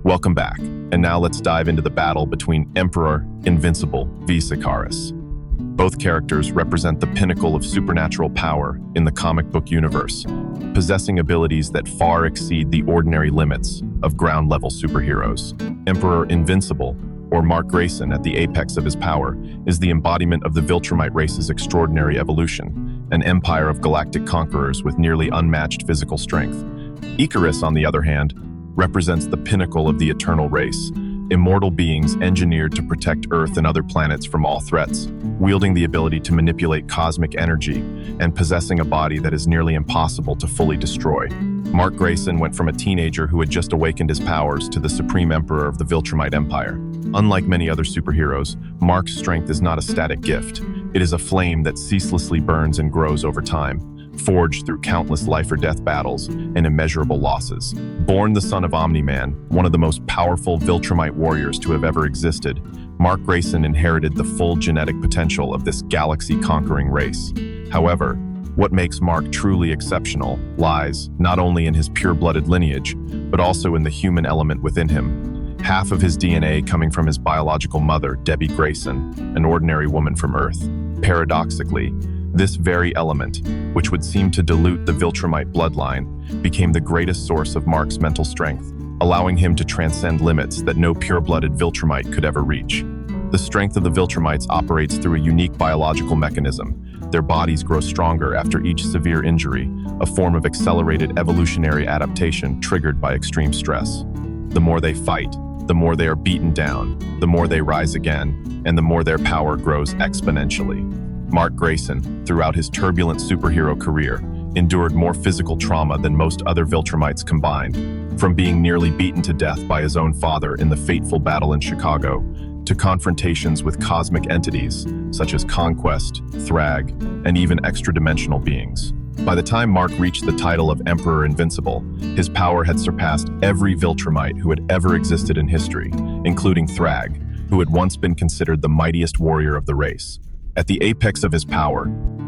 Welcome back, and now let's dive into the battle between Emperor Invincible vs IKARIS. Both characters represent the pinnacle of supernatural power in the comic book universe, possessing abilities that far exceed the ordinary limits of ground-level superheroes. Emperor Invincible, or Mark Grayson at the apex of his power, is the embodiment of the Viltrumite race's extraordinary evolution, an empire of galactic conquerors with nearly unmatched physical strength. IKARIS, on the other hand, represents the pinnacle of the eternal race, immortal beings engineered to protect Earth and other planets from all threats, wielding the ability to manipulate cosmic energy and possessing a body that is nearly impossible to fully destroy. Mark Grayson went from a teenager who had just awakened his powers to the supreme emperor of the Viltrumite Empire. Unlike many other superheroes, Mark's strength is not a static gift. It is a flame that ceaselessly burns and grows over time, forged through countless life-or-death battles and immeasurable losses. Born the son of Omni-Man, one of the most powerful Viltrumite warriors to have ever existed, Mark Grayson inherited the full genetic potential of this galaxy-conquering race. However, what makes Mark truly exceptional lies not only in his pure-blooded lineage, but also in the human element within him. Half of his DNA coming from his biological mother, Debbie Grayson, an ordinary woman from Earth. Paradoxically, this very element, which would seem to dilute the Viltrumite bloodline, became the greatest source of Mark's mental strength, allowing him to transcend limits that no pure-blooded Viltrumite could ever reach. The strength of the Viltrumites operates through a unique biological mechanism. Their bodies grow stronger after each severe injury, a form of accelerated evolutionary adaptation triggered by extreme stress. The more they fight, the more they are beaten down, the more they rise again, and the more their power grows exponentially. Mark Grayson, throughout his turbulent superhero career, endured more physical trauma than most other Viltrumites combined, from being nearly beaten to death by his own father in the fateful battle in Chicago, to confrontations with cosmic entities such as Conquest, Thrag, and even extra-dimensional beings. By the time Mark reached the title of Emperor Invincible, his power had surpassed every Viltrumite who had ever existed in history, including Thrag, who had once been considered the mightiest warrior of the race. At the apex of his power,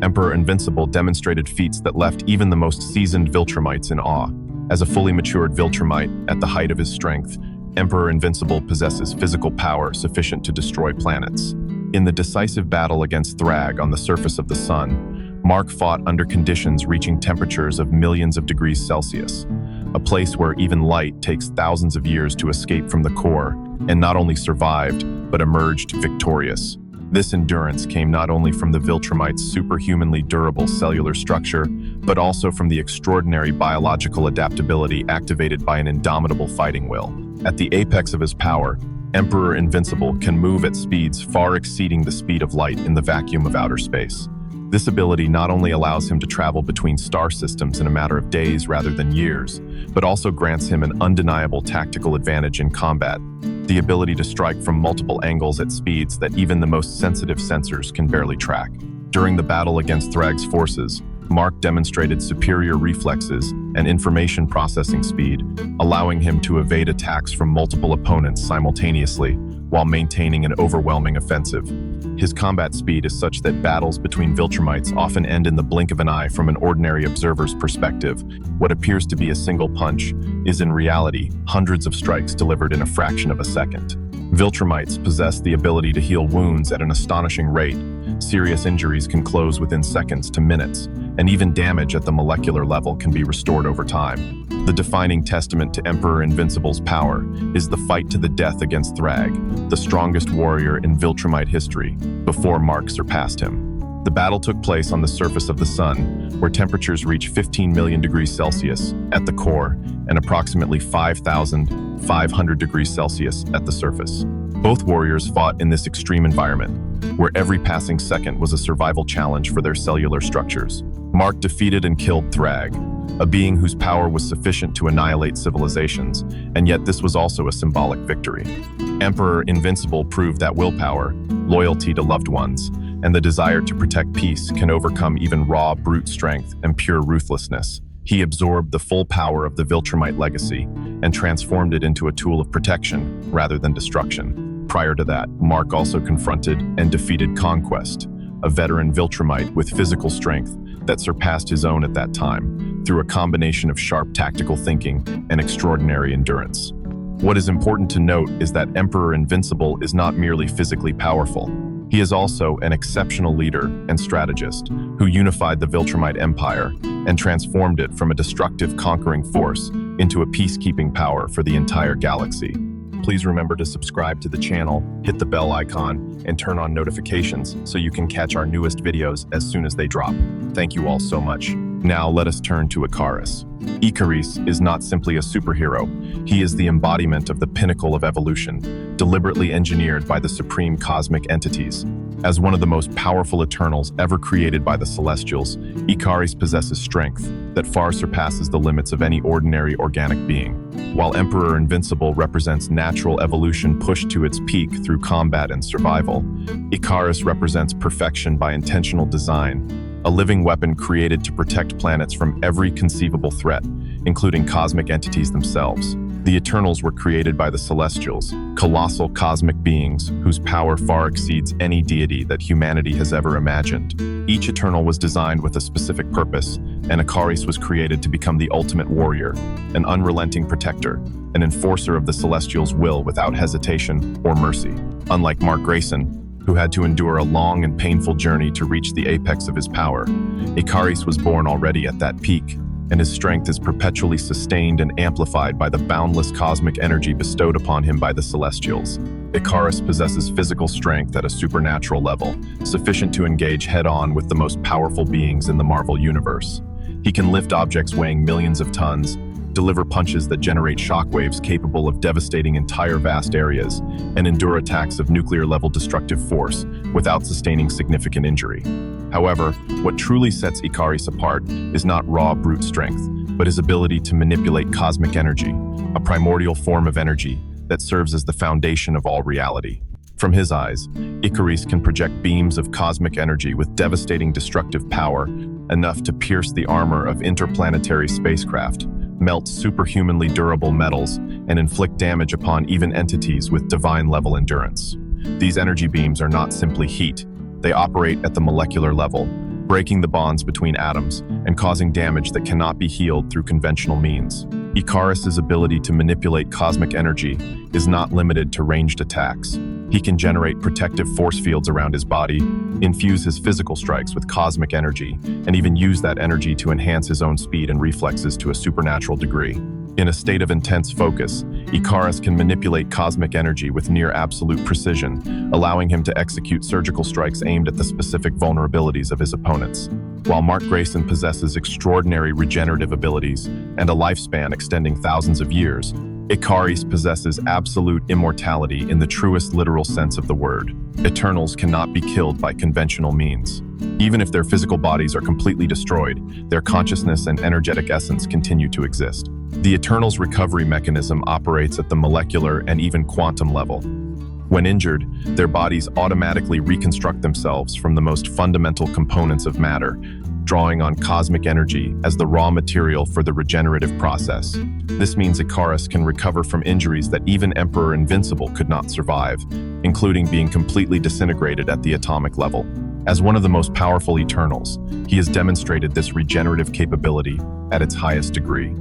Emperor Invincible demonstrated feats that left even the most seasoned Viltrumites in awe. As a fully matured Viltrumite at the height of his strength, Emperor Invincible possesses physical power sufficient to destroy planets. In the decisive battle against Thrag on the surface of the Sun, Mark fought under conditions reaching temperatures of millions of degrees Celsius, a place where even light takes thousands of years to escape from the core, and not only survived, but emerged victorious. This endurance came not only from the Viltrumite's superhumanly durable cellular structure, but also from the extraordinary biological adaptability activated by an indomitable fighting will. At the apex of his power, Emperor Invincible can move at speeds far exceeding the speed of light in the vacuum of outer space. This ability not only allows him to travel between star systems in a matter of days rather than years, but also grants him an undeniable tactical advantage in combat, the ability to strike from multiple angles at speeds that even the most sensitive sensors can barely track. During the battle against Thrag's forces, Mark demonstrated superior reflexes and information processing speed, allowing him to evade attacks from multiple opponents simultaneously while maintaining an overwhelming offensive. His combat speed is such that battles between Viltrumites often end in the blink of an eye. From an ordinary observer's perspective, what appears to be a single punch is in reality hundreds of strikes delivered in a fraction of a second. Viltrumites possess the ability to heal wounds at an astonishing rate. Serious injuries can close within seconds to minutes, and even damage at the molecular level can be restored over time. The defining testament to Emperor Invincible's power is the fight to the death against Thrag, the strongest warrior in Viltrumite history, before Mark surpassed him. The battle took place on the surface of the Sun, where temperatures reach 15 million degrees Celsius at the core and approximately 5,500 degrees Celsius at the surface. Both warriors fought in this extreme environment, where every passing second was a survival challenge for their cellular structures. Mark defeated and killed Thrag, a being whose power was sufficient to annihilate civilizations, and yet this was also a symbolic victory. Emperor Invincible proved that willpower, loyalty to loved ones, and the desire to protect peace can overcome even raw brute strength and pure ruthlessness. He absorbed the full power of the Viltrumite legacy and transformed it into a tool of protection rather than destruction. Prior to that, Mark also confronted and defeated Conquest, a veteran Viltrumite with physical strength that surpassed his own at that time, through a combination of sharp tactical thinking and extraordinary endurance. What is important to note is that Emperor Invincible is not merely physically powerful. He is also an exceptional leader and strategist who unified the Viltrumite Empire and transformed it from a destructive conquering force into a peacekeeping power for the entire galaxy. Please remember to subscribe to the channel, hit the bell icon, and turn on notifications so you can catch our newest videos as soon as they drop. Thank you all so much. Now let us turn to IKARIS. IKARIS is not simply a superhero. He is the embodiment of the pinnacle of evolution, deliberately engineered by the supreme cosmic entities. As one of the most powerful Eternals ever created by the Celestials, IKARIS possesses strength that far surpasses the limits of any ordinary organic being. While Emperor Invincible represents natural evolution pushed to its peak through combat and survival, IKARIS represents perfection by intentional design, a living weapon created to protect planets from every conceivable threat, including cosmic entities themselves. The Eternals were created by the Celestials, colossal cosmic beings whose power far exceeds any deity that humanity has ever imagined. Each Eternal was designed with a specific purpose, and IKARIS was created to become the ultimate warrior, an unrelenting protector, an enforcer of the Celestials' will without hesitation or mercy. Unlike Mark Grayson, who had to endure a long and painful journey to reach the apex of his power, IKARIS was born already at that peak, and his strength is perpetually sustained and amplified by the boundless cosmic energy bestowed upon him by the Celestials. IKARIS possesses physical strength at a supernatural level, sufficient to engage head-on with the most powerful beings in the Marvel Universe. He can lift objects weighing millions of tons, deliver punches that generate shockwaves capable of devastating entire vast areas, and endure attacks of nuclear-level destructive force without sustaining significant injury. However, what truly sets IKARIS apart is not raw brute strength, but his ability to manipulate cosmic energy, a primordial form of energy that serves as the foundation of all reality. From his eyes, IKARIS can project beams of cosmic energy with devastating destructive power, enough to pierce the armor of interplanetary spacecraft, melt superhumanly durable metals, and inflict damage upon even entities with divine-level endurance. These energy beams are not simply heat. They operate at the molecular level, breaking the bonds between atoms and causing damage that cannot be healed through conventional means. IKARIS' ability to manipulate cosmic energy is not limited to ranged attacks. He can generate protective force fields around his body, infuse his physical strikes with cosmic energy, and even use that energy to enhance his own speed and reflexes to a supernatural degree. In a state of intense focus, IKARIS can manipulate cosmic energy with near absolute precision, allowing him to execute surgical strikes aimed at the specific vulnerabilities of his opponents. While Mark Grayson possesses extraordinary regenerative abilities and a lifespan extending thousands of years, IKARIS possesses absolute immortality in the truest literal sense of the word. Eternals cannot be killed by conventional means. Even if their physical bodies are completely destroyed, their consciousness and energetic essence continue to exist. The Eternals' recovery mechanism operates at the molecular and even quantum level. When injured, their bodies automatically reconstruct themselves from the most fundamental components of matter, drawing on cosmic energy as the raw material for the regenerative process. This means IKARIS can recover from injuries that even Emperor Invincible could not survive, including being completely disintegrated at the atomic level. As one of the most powerful Eternals, he has demonstrated this regenerative capability at its highest degree.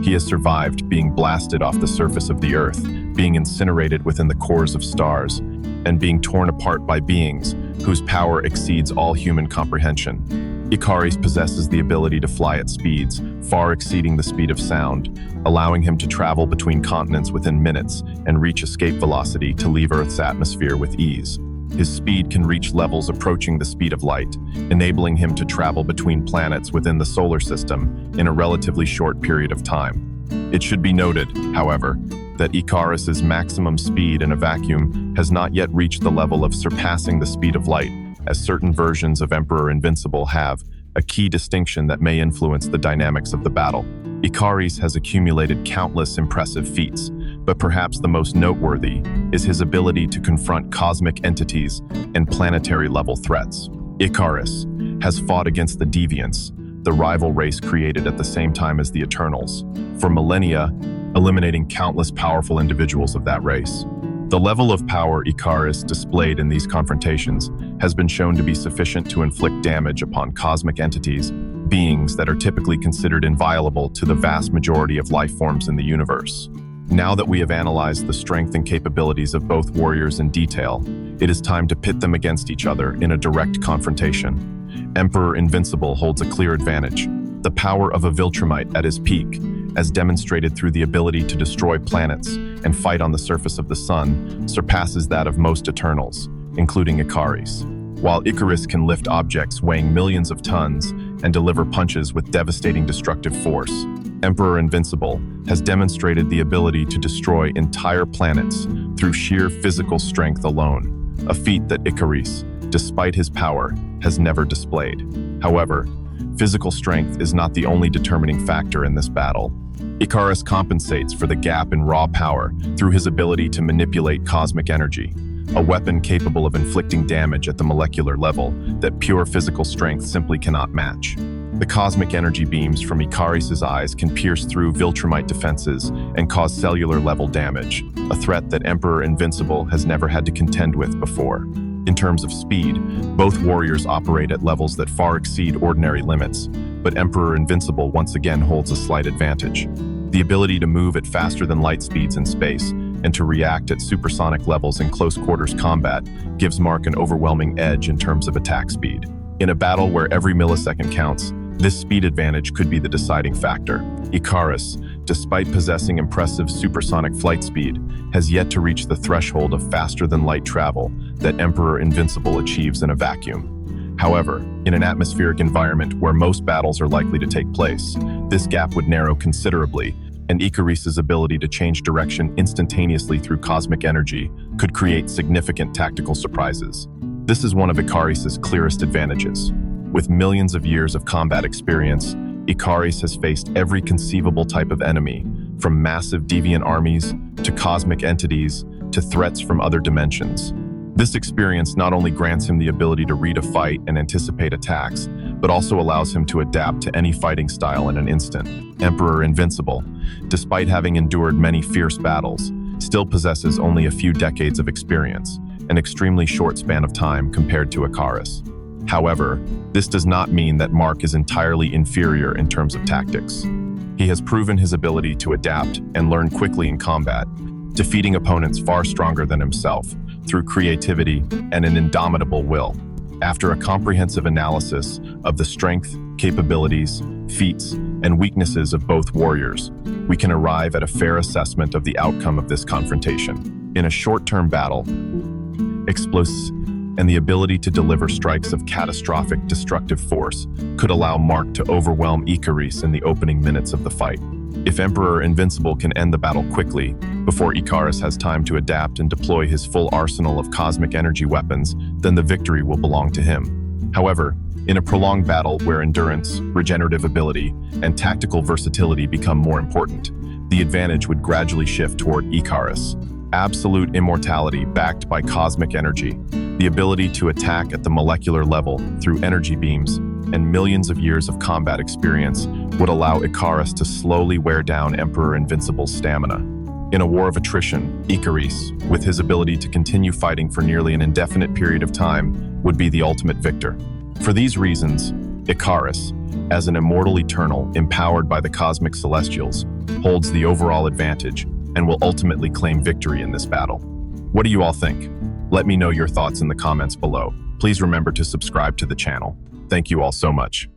He has survived being blasted off the surface of the Earth, being incinerated within the cores of stars, and being torn apart by beings whose power exceeds all human comprehension. IKARIS possesses the ability to fly at speeds far exceeding the speed of sound, allowing him to travel between continents within minutes and reach escape velocity to leave Earth's atmosphere with ease. His speed can reach levels approaching the speed of light, enabling him to travel between planets within the solar system in a relatively short period of time. It should be noted, however, that IKARIS' maximum speed in a vacuum has not yet reached the level of surpassing the speed of light, as certain versions of Emperor Invincible have, a key distinction that may influence the dynamics of the battle. IKARIS has accumulated countless impressive feats, but perhaps the most noteworthy is his ability to confront cosmic entities and planetary-level threats. IKARIS has fought against the Deviants, the rival race created at the same time as the Eternals, for millennia, eliminating countless powerful individuals of that race. The level of power IKARIS displayed in these confrontations has been shown to be sufficient to inflict damage upon cosmic entities, beings that are typically considered inviolable to the vast majority of life forms in the universe. Now that we have analyzed the strength and capabilities of both warriors in detail, it is time to pit them against each other in a direct confrontation. Emperor Invincible holds a clear advantage. The power of a Viltrumite at his peak, as demonstrated through the ability to destroy planets and fight on the surface of the sun, surpasses that of most Eternals, including IKARIS. While IKARIS can lift objects weighing millions of tons and deliver punches with devastating destructive force, Emperor Invincible has demonstrated the ability to destroy entire planets through sheer physical strength alone, a feat that IKARIS, despite his power, has never displayed. However, physical strength is not the only determining factor in this battle. IKARIS compensates for the gap in raw power through his ability to manipulate cosmic energy, a weapon capable of inflicting damage at the molecular level that pure physical strength simply cannot match. The cosmic energy beams from IKARIS' eyes can pierce through Viltrumite defenses and cause cellular-level damage, a threat that Emperor Invincible has never had to contend with before. In terms of speed, both warriors operate at levels that far exceed ordinary limits, but Emperor Invincible once again holds a slight advantage. The ability to move at faster than light speeds in space and to react at supersonic levels in close-quarters combat gives Mark an overwhelming edge in terms of attack speed. In a battle where every millisecond counts, this speed advantage could be the deciding factor. IKARIS, despite possessing impressive supersonic flight speed, has yet to reach the threshold of faster-than-light travel that Emperor Invincible achieves in a vacuum. However, in an atmospheric environment where most battles are likely to take place, this gap would narrow considerably, and IKARIS' ability to change direction instantaneously through cosmic energy could create significant tactical surprises. This is one of IKARIS' clearest advantages. With millions of years of combat experience, IKARIS has faced every conceivable type of enemy, from massive deviant armies to cosmic entities to threats from other dimensions. This experience not only grants him the ability to read a fight and anticipate attacks, but also allows him to adapt to any fighting style in an instant. Emperor Invincible, despite having endured many fierce battles, still possesses only a few decades of experience, an extremely short span of time compared to IKARIS. However, this does not mean that Mark is entirely inferior in terms of tactics. He has proven his ability to adapt and learn quickly in combat, defeating opponents far stronger than himself through creativity and an indomitable will. After a comprehensive analysis of the strength, capabilities, feats, and weaknesses of both warriors, we can arrive at a fair assessment of the outcome of this confrontation. In a short-term battle, explosives and the ability to deliver strikes of catastrophic destructive force could allow Mark to overwhelm IKARIS in the opening minutes of the fight. If Emperor Invincible can end the battle quickly, before IKARIS has time to adapt and deploy his full arsenal of cosmic energy weapons, then the victory will belong to him. However, in a prolonged battle where endurance, regenerative ability, and tactical versatility become more important, the advantage would gradually shift toward IKARIS. Absolute immortality backed by cosmic energy, the ability to attack at the molecular level through energy beams, and millions of years of combat experience would allow IKARIS to slowly wear down Emperor Invincible's stamina. In a war of attrition, IKARIS, with his ability to continue fighting for nearly an indefinite period of time, would be the ultimate victor. For these reasons, IKARIS, as an immortal eternal empowered by the cosmic celestials, holds the overall advantage and will ultimately claim victory in this battle. What do you all think? Let me know your thoughts in the comments below. Please remember to subscribe to the channel. Thank you all so much.